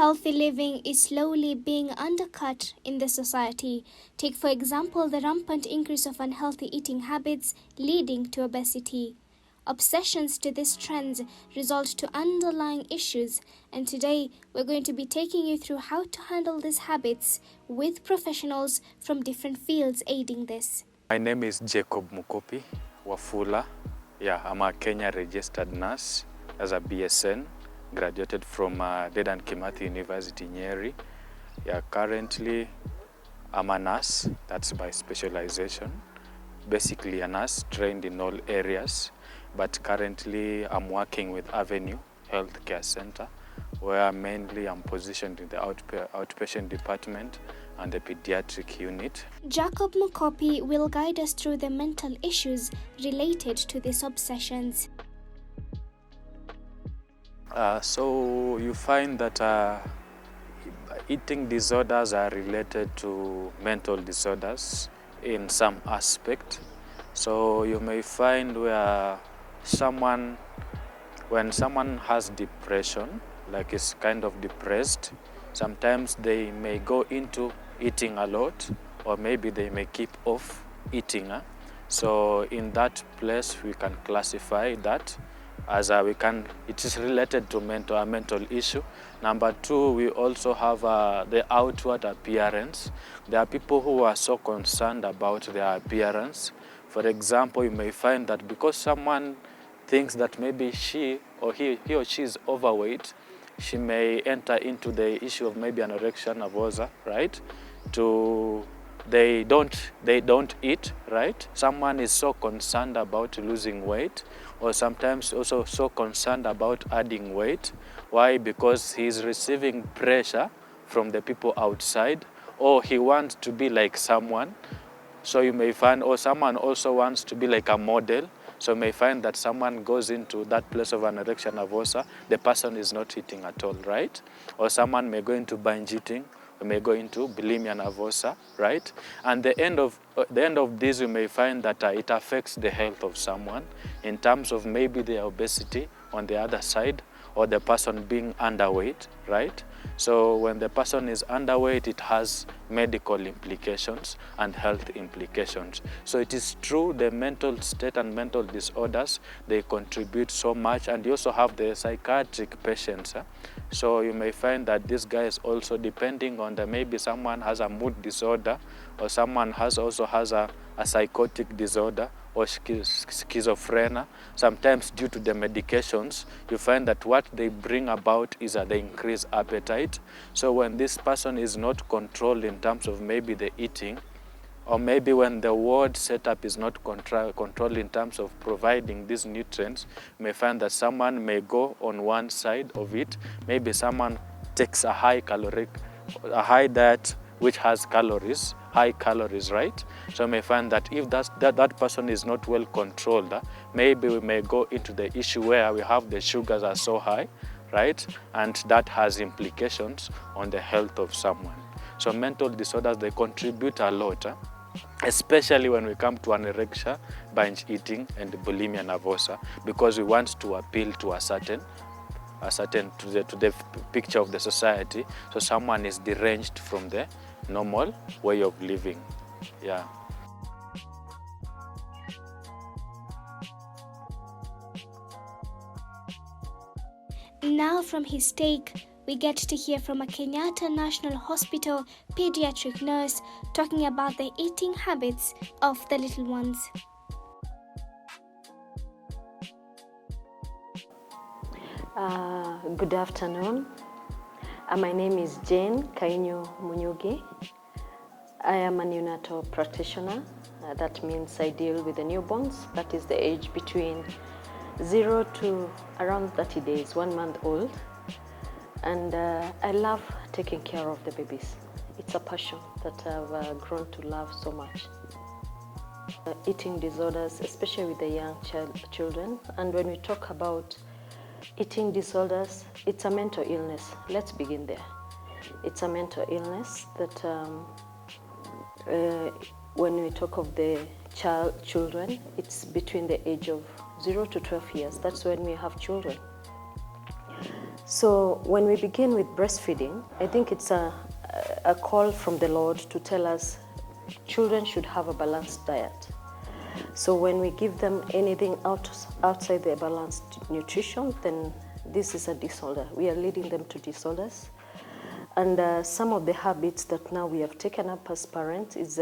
healthy living is slowly being undercut in the society. Take, for example, the rampant increase of unhealthy eating habits leading to obesity. Obsessions to these trends result to underlying issues, and today we're going to be taking you through how to handle these habits with professionals from different fields aiding this. My name is Jacob Mukopi Wafula. I'm a Kenya registered nurse as a BSN, graduated from Dedan Kimathi University, Nyeri. Currently I'm a nurse, that's by specialization. Basically a nurse trained in all areas, but currently I'm working with Avenue Healthcare Center, where mainly I'm positioned in the outpatient department and the pediatric unit. Jacob Mukopi will guide us through the mental issues related to these obsessions. So you find that eating disorders are related to mental disorders in some aspect. So you may find where when someone has depression, like is kind of depressed, sometimes they may go into eating a lot, or maybe they may keep off eating. So in that place we can classify that as it is related to a mental issue. Number two, we also have the outward appearance. There are people who are so concerned about their appearance. For example, you may find that because someone thinks that maybe he or she is overweight, she may enter into the issue of maybe anorexia nervosa, right? They don't eat, right? Someone is so concerned about losing weight, or sometimes also so concerned about adding weight. Why? Because he's receiving pressure from the people outside, or he wants to be like someone. So you may find, or someone also wants to be like a model. So you may find that someone goes into that place of anorexia nervosa, the person is not eating at all, right? Or someone may go into binge eating, or may go into bulimia nervosa, right? And the end of this, you may find that it affects the health of someone in terms of maybe their obesity on the other side, or the person being underweight, right? So when the person is underweight, it has medical implications and health implications. So it is true, the mental state and mental disorders, they contribute so much. And you also have the psychiatric patients. So you may find that these guys also, depending on maybe someone has a mood disorder, or someone also has a psychotic disorder, or schizophrenia. Sometimes due to the medications, you find that what they bring about is the increased appetite. So when this person is not controlled in terms of maybe the eating, or maybe when the ward setup is not controlled in terms of providing these nutrients, you may find that someone may go on one side of it. Maybe someone takes a high diet which has high calories, right? So you may find that if that person is not well controlled, maybe we may go into the issue where we have the sugars are so high, right? And that has implications on the health of someone. So mental disorders, they contribute a lot, especially when we come to anorexia, binge eating, and bulimia nervosa, because we want to appeal to to the picture of the society. So someone is deranged from the normal way of living. Now from his take, we get to hear from a Kenyatta National Hospital pediatric nurse talking about the eating habits of the little ones. Good afternoon. My name is Jane Kainyo Munyugi. I am a neonatal practitioner. That means I deal with the newborns. That is the age between 0 to around 30 days, 1 month old. And I love taking care of the babies. It's a passion that I've grown to love so much. Eating disorders, especially with the young children. And when we talk about eating disorders, it's a mental illness. Let's begin there. It's a mental illness that when we talk of the children, it's between the age of 0 to 12 years. That's when we have children. So when we begin with breastfeeding, I think it's a call from the Lord to tell us children should have a balanced diet. So when we give them anything outside their balanced nutrition, then this is a disorder. We are leading them to disorders. And some of the habits that now we have taken up as parents is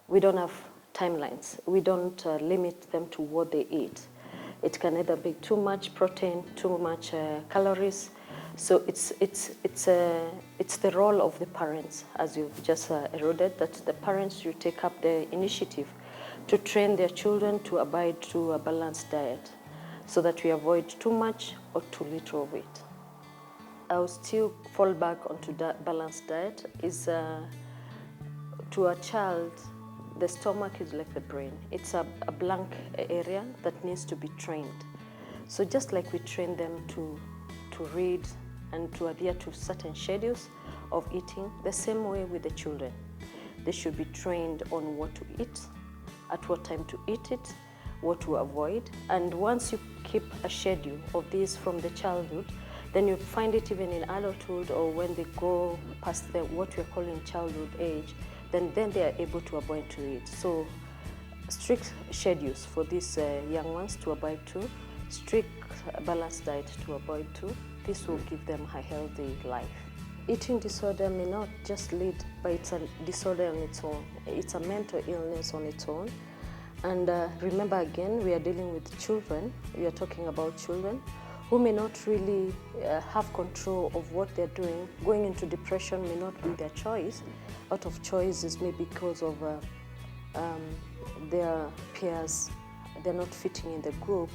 we don't have timelines. We don't limit them to what they eat. It can either be too much protein, too much calories. So it's the role of the parents, as you've just eroded, that the parents should take up the initiative to train their children to abide to a balanced diet so that we avoid too much or too little of it. I'll still fall back onto that balanced diet is to a child, the stomach is like the brain. It's a blank area that needs to be trained. So just like we train them to read and to adhere to certain schedules of eating, the same way with the children. They should be trained on what to eat, at what time to eat it, what to avoid. And once you keep a schedule of this from the childhood, then you find it even in adulthood or when they go past what we're calling childhood age, then they are able to abide to it. So strict schedules for these young ones to abide to, strict balanced diet to abide to. This will give them a healthy life. Eating disorder may not just lead, but it's a disorder on its own. It's a mental illness on its own. And remember again, we are dealing with children. We are talking about children who may not really have control of what they're doing. Going into depression may not be their choice. Out of choices maybe because of their peers. They're not fitting in the group.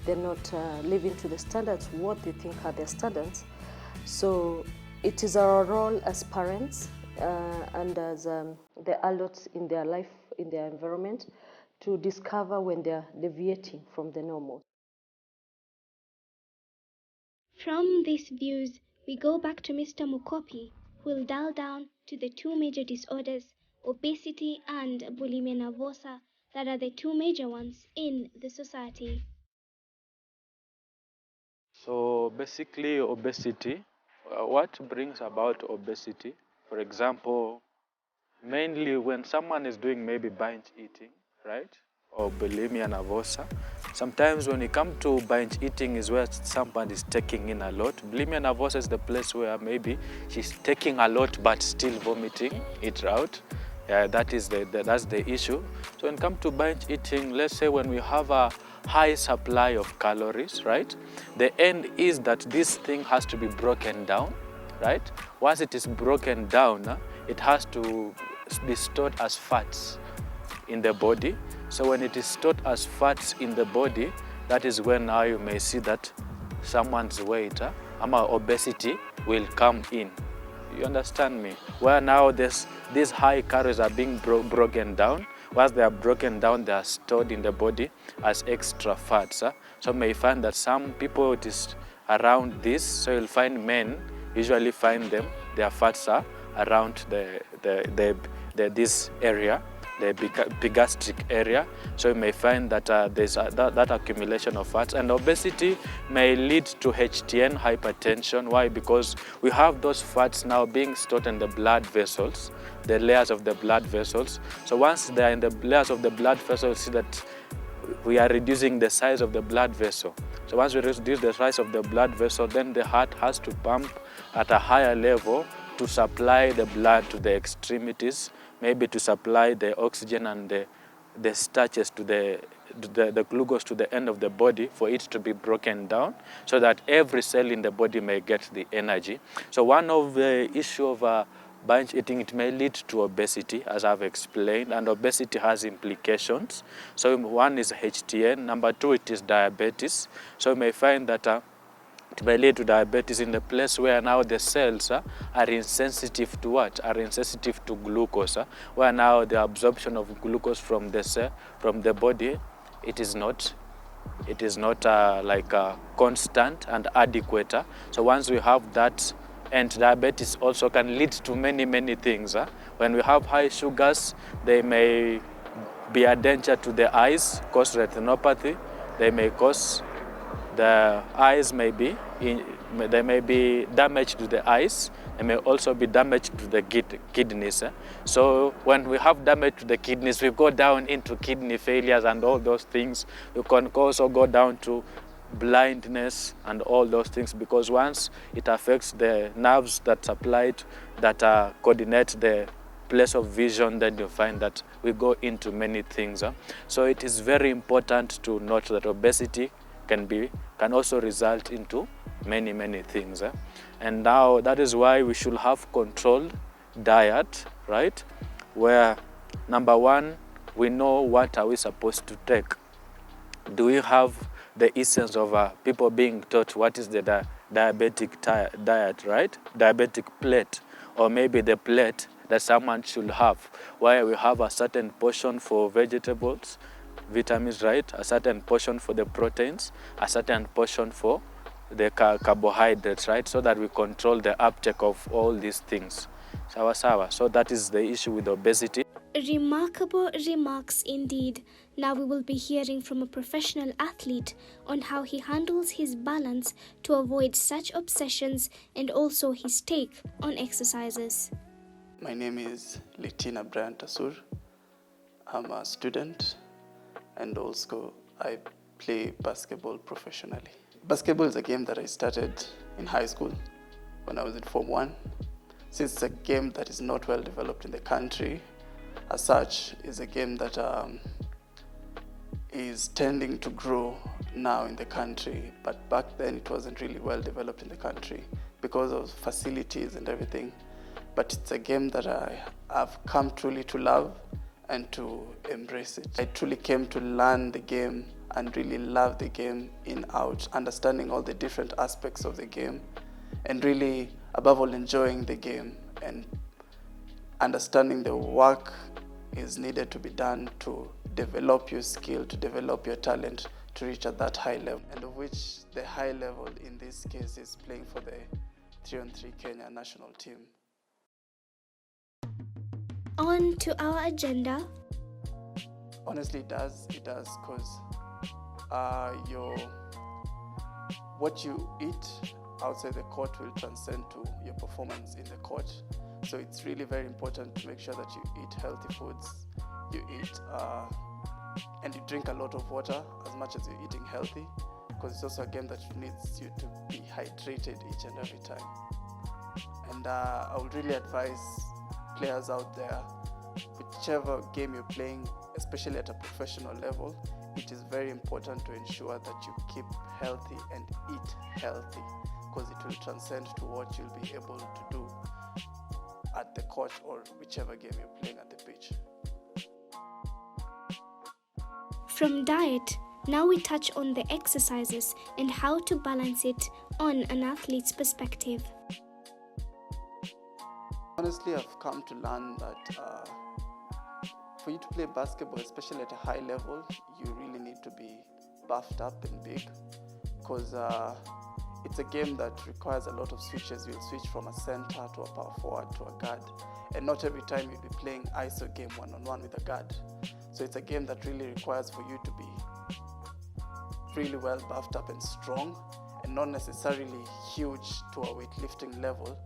They're not living to the standards, what they think are their standards. So it is our role as parents and as the adults in their life, in their environment, to discover when they're deviating from the normal. From these views, we go back to Mr. Mukopi, who will dial down to the two major disorders, obesity and bulimia nervosa, that are the two major ones in the society. So basically obesity, what brings about obesity? For example, mainly when someone is doing maybe binge eating, right? Or bulimia nervosa. Sometimes when you come to binge eating is where someone is taking in a lot. Bulimia nervosa is the place where maybe she's taking a lot but still vomiting it out. That's the issue. So when it comes to binge eating, let's say when we have a high supply of calories, right? The end is that this thing has to be broken down, right? Once it is broken down, it has to be stored as fats in the body. So when it is stored as fats in the body, that is when now you may see that someone's weight, obesity will come in. You understand me? Where now these high calories are being broken down. Once they are broken down, they are stored in the body as extra fats. So you may find that some people, it is around this. So you'll find men usually find their fats are around this area, the epigastric area. So you may find that there's that accumulation of fats. And obesity may lead to HTN, hypertension. Why? Because we have those fats now being stored in the blood vessels, the layers of the blood vessels. So once they are in the layers of the blood vessels, see that we are reducing the size of the blood vessel. So once we reduce the size of the blood vessel, then the heart has to pump at a higher level to supply the blood to the extremities, maybe to supply the oxygen and the starches to the glucose to the end of the body for it to be broken down so that every cell in the body may get the energy. So one of the issue of binge eating, it may lead to obesity, as I've explained, and obesity has implications. So one is HTN, number two, it is diabetes. So you may find that it may lead to diabetes in the place where now the cells are insensitive to what? Are insensitive to glucose, where now the absorption of glucose from the body, it is not constant and adequate. So once we have that, and diabetes also can lead to many things. When we have high sugars, they may be a danger to the eyes, cause retinopathy. They may cause the eyes may be There may be damage to the eyes. There may also be damage to the kidneys. So when we have damage to the kidneys, we go down into kidney failures and all those things. We can also go down to blindness and all those things, because once it affects the nerves that supplied, that coordinate the place of vision, then you find that we go into many things. So it is very important to note that obesity can also result into many things. And now that is why we should have controlled diet, right? Where number one, we know what are we supposed to take. Do we have the essence of people being taught what is the diabetic diet, right? Diabetic plate, or maybe the plate that someone should have, where we have a certain portion for vegetables, vitamins, right? A certain portion for the proteins, a certain portion for the carbohydrates, right? So that we control the uptake of all these things. Sawa. So that is the issue with obesity. Remarkable remarks indeed. Now we will be hearing from a professional athlete on how he handles his balance to avoid such obsessions and also his take on exercises. My name is Litina Brian Tasur. I'm a student and also I play basketball professionally. Basketball is a game that I started in high school when I was in Form 1. Since it's a game that is not well developed in the country, as such, is a game that is tending to grow now in the country, but back then it wasn't really well developed in the country because of facilities and everything. But it's a game that I've come truly to love and to embrace it. I truly came to learn the game and really love the game in out, understanding all the different aspects of the game, and really, above all, enjoying the game and understanding the work is needed to be done to develop your skill, to develop your talent, to reach at that high level, and of which the high level in this case is playing for the 3-on-3 Kenya national team. On to our agenda. Honestly, it does, because what you eat outside the court will transcend to your performance in the court. So it's really very important to make sure that you eat healthy foods, you eat and you drink a lot of water as much as you're eating healthy, because it's also a game that needs you to be hydrated each and every time. And I would really advise players out there, whichever game you're playing, especially at a professional level, it is very important to ensure that you keep healthy and eat healthy, because it will transcend to what you'll be able to do at the court or whichever game you're playing at the pitch. From diet, now we touch on the exercises and how to balance it on an athlete's perspective. Honestly, I've come to learn that for you to play basketball, especially at a high level, you really need to be buffed up and big, because it's a game that requires a lot of switches. You'll switch from a center to a power forward to a guard, and not every time you'll be playing ISO game one-on-one with a guard. So it's a game that really requires for you to be really well buffed up and strong, and not necessarily huge to a weightlifting level,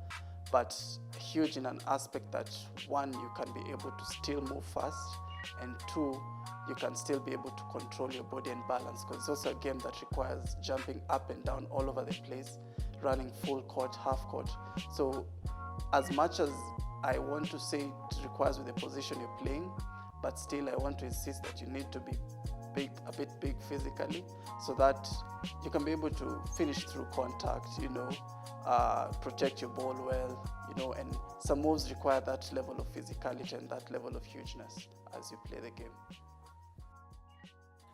but huge in an aspect that, one, you can be able to still move fast, and two, you can still be able to control your body and balance, because it's also a game that requires jumping up and down all over the place, running full court, half court. So as much as I want to say it requires with the position you're playing, but still I want to insist that you need to be a bit big physically, so that you can be able to finish through contact, protect your ball well, and some moves require that level of physicality and that level of hugeness as you play the game.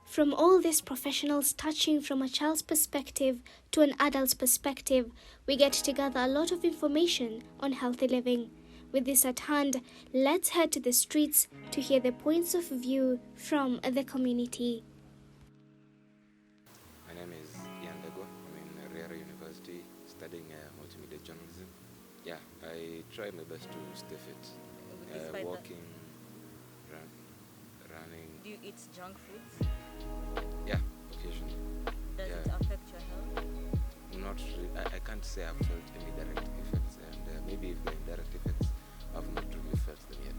From all these professionals touching from a child's perspective to an adult's perspective, we get to gather a lot of information on healthy living. With this at hand, let's head to the streets to hear the points of view from the community. My name is Ian Dego. I'm in Riara University studying multimedia journalism. Yeah, I try my best to stay fit. Walking, running. Do you eat junk foods? Yeah, occasionally. Does it affect your health? Not really. I can't say I've felt any direct effects, and maybe if the indirect effects I've not really felt them yet.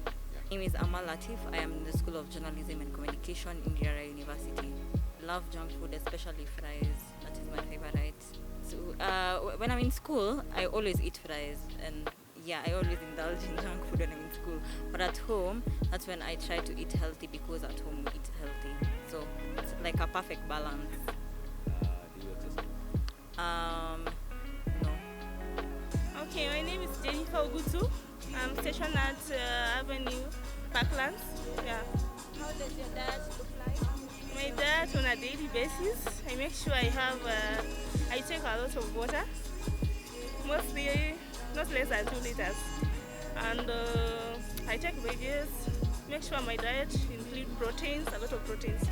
Yeah. My name is Amal Latif. I am in the School of Journalism and Communication in Riara University. Love junk food, especially fries. That is my favorite. So when I'm in school, I always eat fries, and yeah, I always indulge in junk food when I'm in school. But at home, that's when I try to eat healthy, because at home we eat healthy. So it's like a perfect balance. Do you exercise? No. Okay, my name is Jennifer Ogutu. I'm stationed at Avenue Parklands. Yeah. How does your diet look like? My diet on a daily basis, I make sure I take a lot of water, mostly not less than 2 liters, and I take veggies. Make sure my diet includes proteins, a lot of proteins.